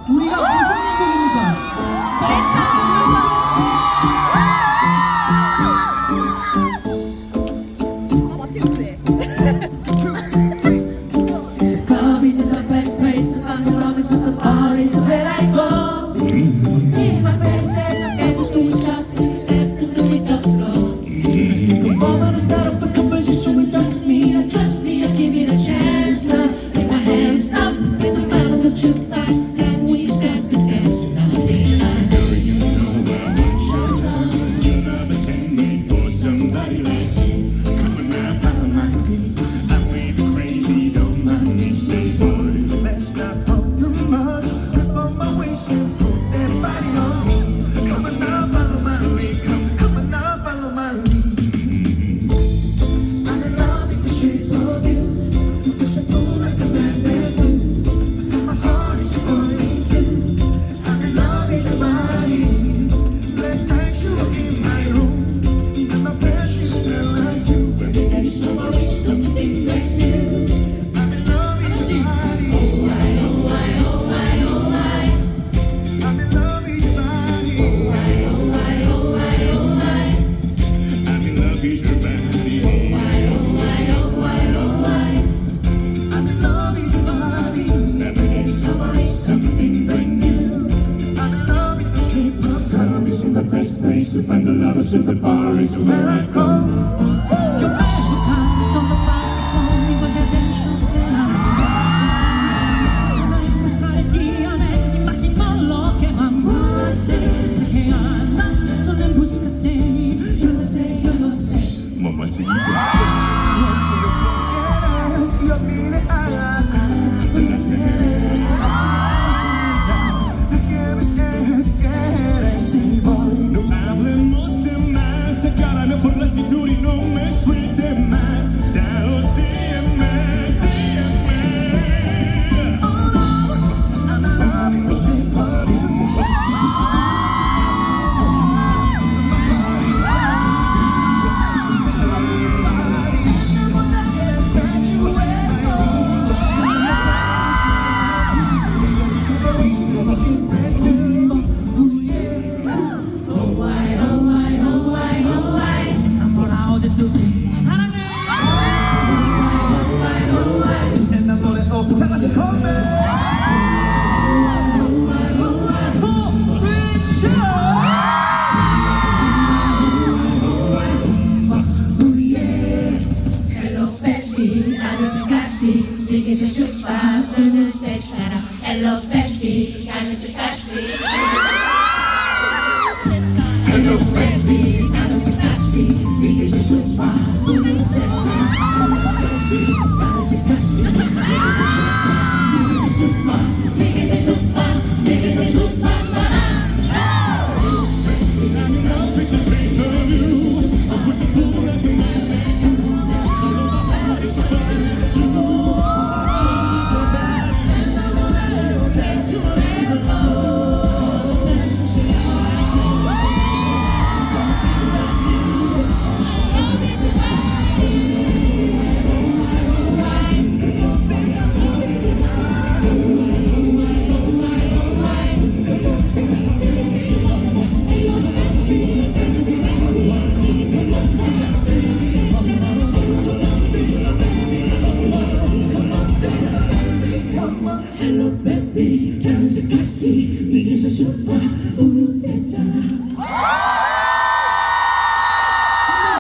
우리가 무슨 민족입니까? 마틴스. Club is the best place to find your love, so the bar is where I go. Me and my friends said the devil do shots, fast to do it up slow. You come over to start up a conversation with just me, and trust me, I'll give it a chance now. Take my hands up, and the man on the jukebox, then we start to dance. And I was singing like, girl, you know I want your love. You'll never stand me for somebody like you. Come on now, follow my lead. I may be crazy, don't mind me. Say, boy, let's not talk too much. Grip on my waist and put that body on me. Come on now, follow my lead. Come on now, follow my lead. I'm in love with the shape of you. You push and pull like a magnetism. My heart is falling too. I'm in love with your body. Last night you were in my room, and my precious smell like you. Baby, there is always something brand new. I'm in love with your body. Oh, I, oh, I, oh, I, oh, I. I'm in love with your body. Oh, I, oh, I, oh, I, oh, I. I'm in love with your body. Oh, I, oh, I, oh, I, oh, I. I'm in love with your body. Every day discovering something brand new. I'm in love with the shape of love. Is in the best place to find the lovers in the bar is where I go. Your body don't about con mi così adesso sono in busca di me imagino lo que vamos a hacer sé que andas solo en busca de mí yo lo sé mamacita yo sé lo que quieres yo vine a placer de que me quieres sí voy no hablemos de más de cara no por la cintura y no me suelte más solo sígueme sígueme oh no I'm in love with the shape of you. enamorado de tu 사랑해 enamorado 다 같이 come 소리쳐 Hello baby 나를 생각지 네게서 슈파 오늘 됐잖아 Hello baby 나를 생각지 Hello baby 나를 생각지 네게서 슈파 오늘 됐잖아 Hello baby 나를 생각지 네게서 슈파 네게서 슈파 네게서 슈파 I'm in love with the shape of you. I'm pushing through like a magnet. Although my heart is falling too. So bad, and I know that it's that you never know. That's the shape of you. Something that you love is the Hello baby 나는 생각지 네게서 슈퍼 우는 세잖아